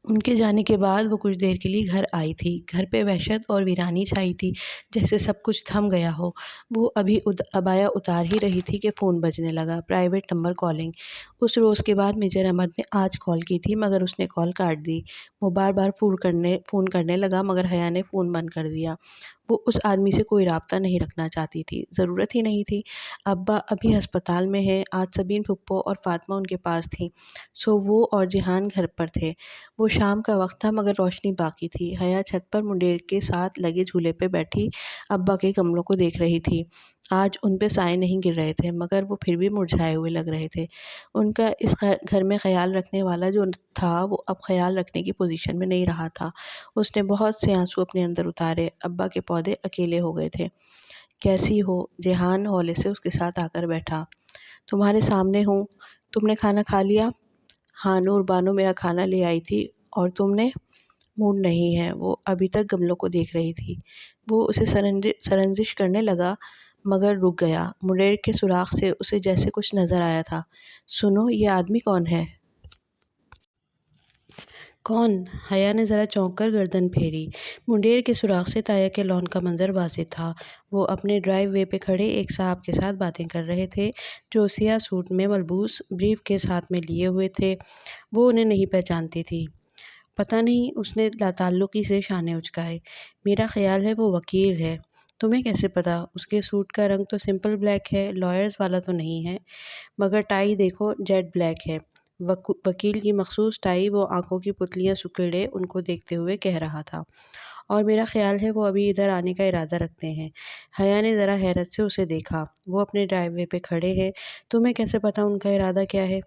ان کے جانے کے بعد وہ کچھ دیر کے لیے گھر آئی تھی۔ گھر پہ وحشت اور ویرانی چھائی تھی، جیسے سب کچھ تھم گیا ہو۔ وہ ابھی عبایا اتار ہی رہی تھی کہ فون بجنے لگا، پرائیویٹ نمبر کالنگ۔ اس روز کے بعد میجر احمد نے آج کال کی تھی مگر اس نے کال کاٹ دی۔ وہ بار بار فون کرنے لگا مگر حیا نے فون بند کر دیا۔ وہ اس آدمی سے کوئی رابطہ نہیں رکھنا چاہتی تھی، ضرورت ہی نہیں تھی۔ ابا ابھی ہسپتال میں ہیں، آج سبین پھپھو اور فاطمہ ان کے پاس تھیں، سو وہ اور جہان گھر پر تھے۔ وہ شام کا وقت تھا مگر روشنی باقی تھی۔ حیا چھت پر منڈیر کے ساتھ لگے جھولے پہ بیٹھی ابا کے کملوں کو دیکھ رہی تھی۔ آج ان پہ سائے نہیں گر رہے تھے مگر وہ پھر بھی مرجھائے ہوئے لگ رہے تھے۔ ان کا اس گھر میں خیال رکھنے والا جو تھا وہ اب خیال رکھنے کی پوزیشن میں نہیں رہا تھا۔ اس نے بہت سے آنسو اپنے اندر اتارے۔ ابا کے پودے اکیلے ہو گئے تھے۔ کیسی ہو؟ جہان ہولے سے اس کے ساتھ آ کر بیٹھا۔ تمہارے سامنے ہوں۔ تم نے کھانا کھا لیا؟ ہاں نور بانو میرا کھانا لے آئی تھی۔ اور تم نے؟ موڈ نہیں ہے۔ وہ ابھی تک گملوں کو دیکھ رہی تھی۔ وہ اسے سرنزش کرنے لگا مگر رک گیا۔ منڈیر کے سوراخ سے اسے جیسے کچھ نظر آیا تھا۔ سنو، یہ آدمی کون ہے؟ کون؟ حیا نے ذرا چونک کر گردن پھیری۔ منڈیر کے سوراخ سے تایا کے لان کا منظر واضح تھا۔ وہ اپنے ڈرائیو وے پہ کھڑے ایک صاحب کے ساتھ باتیں کر رہے تھے جو سیاہ سوٹ میں ملبوس بریف کیس ہاتھ میں لیے ہوئے تھے۔ وہ انہیں نہیں پہچانتی تھی۔ پتہ نہیں، اس نے لاتعلقی سے شانے اچکائے۔ میرا خیال ہے وہ وکیل ہے۔ تمہیں کیسے پتا؟ اس کے سوٹ کا رنگ تو سمپل بلیک ہے، لائرز والا تو نہیں ہے، مگر ٹائی دیکھو جیٹ بلیک ہے۔ وکیل کی مخصوص ٹائی۔ وہ آنکھوں کی پتلیاں سکیڑے ان کو دیکھتے ہوئے کہہ رہا تھا۔ اور میرا خیال ہے وہ ابھی ادھر آنے کا ارادہ رکھتے ہیں۔ حیا نے ذرا حیرت سے اسے دیکھا۔ وہ اپنے ڈرائیو وے پہ کھڑے ہیں۔ تمہیں کیسے پتا ان کا ارادہ کیا ہے؟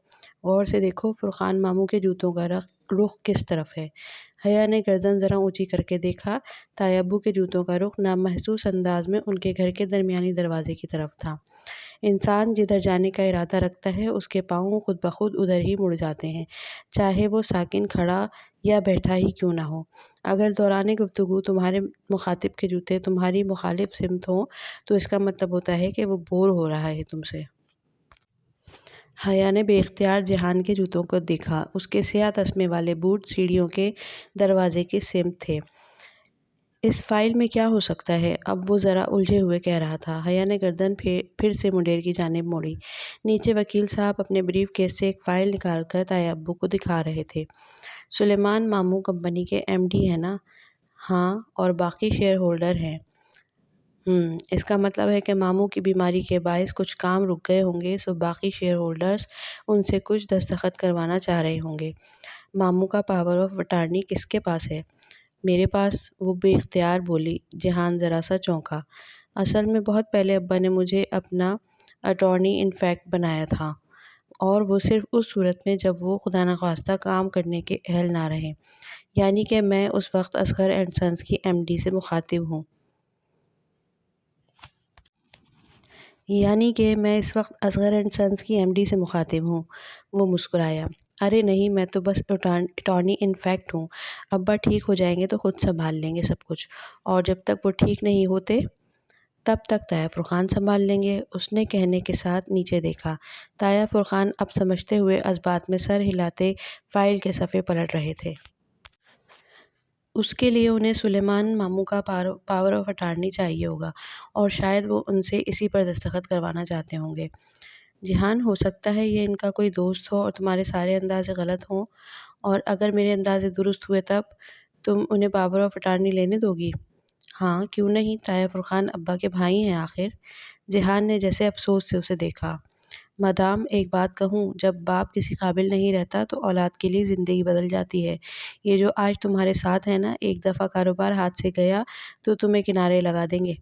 غور سے دیکھو، فرقان ماموں کے جوتوں کا رخ کس طرف ہے؟ حیا نے گردن ذرا اونچی کر کے دیکھا۔ تایا ابو کے جوتوں کا رخ نامحسوس انداز میں ان کے گھر کے درمیانی دروازے کی طرف تھا۔ انسان جدھر جانے کا ارادہ رکھتا ہے اس کے پاؤں خود بخود ادھر ہی مڑ جاتے ہیں، چاہے وہ ساکن کھڑا یا بیٹھا ہی کیوں نہ ہو۔ اگر دوران گفتگو تمہارے مخاطب کے جوتے تمہاری مخالف سمت ہوں تو اس کا مطلب ہوتا ہے کہ وہ بور ہو رہا ہے تم سے۔ حیا نے بے اختیار جہان کے جوتوں کو دیکھا۔ اس کے سیاہ تسمے والے بوٹ سیڑھیوں کے دروازے کی سمت تھے۔ اس فائل میں کیا ہو سکتا ہے؟ اب وہ ذرا الجھے ہوئے کہہ رہا تھا۔ حیا نے گردن پھر سے منڈیر کی جانب موڑی۔ نیچے وکیل صاحب اپنے بریف کیس سے ایک فائل نکال کر تایا ابو کو دکھا رہے تھے۔ سلیمان ماموں کمپنی کے ایم ڈی ہیں نا؟ ہاں، اور باقی شیئر ہولڈر ہیں۔ اس کا مطلب ہے کہ ماموں کی بیماری کے باعث کچھ کام رک گئے ہوں گے، سو باقی شیئر ہولڈرز ان سے کچھ دستخط کروانا چاہ رہے ہوں گے۔ ماموں کا پاور آف اٹارنی کس کے پاس ہے؟ میرے پاس، وہ بے اختیار بولی۔ جہان ذرا سا چونکا۔ اصل میں بہت پہلے ابا نے مجھے اپنا اٹارنی ان فیکٹ بنایا تھا، اور وہ صرف اس صورت میں جب وہ خدا نخواستہ کام کرنے کے اہل نہ رہیں، یعنی کہ میں اس وقت اصغر اینڈ سنز کی ایم ڈی سے مخاطب ہوں۔ وہ مسکرایا۔ ارے نہیں، میں تو بس اٹارنی ان فیکٹ ہوں۔ ابا ٹھیک ہو جائیں گے تو خود سنبھال لیں گے سب کچھ، اور جب تک وہ ٹھیک نہیں ہوتے تب تک تایا فرقان سنبھال لیں گے۔ اس نے کہنے کے ساتھ نیچے دیکھا۔ تایا فرقان اب سمجھتے ہوئے اس بات میں سر ہلاتے فائل کے صفحے پلٹ رہے تھے۔ اس کے لیے انہیں سلیمان ماموں کا پاور آف اٹارنی چاہیے ہوگا، اور شاید وہ ان سے اسی پر دستخط کروانا چاہتے ہوں گے۔ جہان، ہو سکتا ہے یہ ان کا کوئی دوست ہو اور تمہارے سارے اندازے غلط ہوں، اور اگر میرے اندازے درست ہوئے تب تم انہیں پاور آف اٹارنی لینے دو گی؟ ہاں، کیوں نہیں؟ تایا فرقان ابا کے بھائی ہیں آخر۔ جہان نے جیسے افسوس سے اسے دیکھا۔ مادام، ایک بات کہوں، جب باپ کسی قابل نہیں رہتا تو اولاد کے لیے زندگی بدل جاتی ہے۔ یہ جو آج تمہارے ساتھ ہے نا، ایک دفعہ کاروبار ہاتھ سے گیا تو تمہیں کنارے لگا دیں گے۔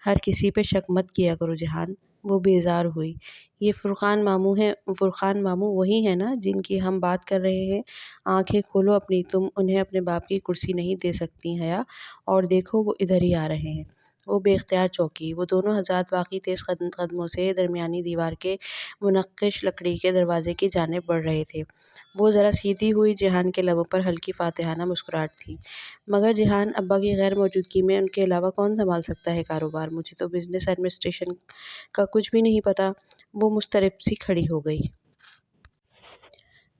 ہر کسی پہ شک مت کیا کرو جہان۔ وہ بیزار ہوئی۔ یہ فرقان ماموں وہی ہیں نا جن کی ہم بات کر رہے ہیں؟ آنکھیں کھولو اپنی، تم انہیں اپنے باپ کی کرسی نہیں دے سکتی حیا، اور دیکھو وہ ادھر ہی آ رہے ہیں۔ وہ بے اختیار چونکی۔ وہ دونوں حضرات واقعی تیز قدموں سے درمیانی دیوار کے منقش لکڑی کے دروازے کی جانب بڑھ رہے تھے۔ وہ ذرا سیدھی ہوئی۔ جہان کے لبوں پر ہلکی فاتحانہ مسکراہٹ تھی۔ مگر جہان، ابا کی غیر موجودگی میں ان کے علاوہ کون سنبھال سکتا ہے کاروبار؟ مجھے تو بزنس ایڈمنسٹریشن کا کچھ بھی نہیں پتا۔ وہ مضطرب سی کھڑی ہو گئی۔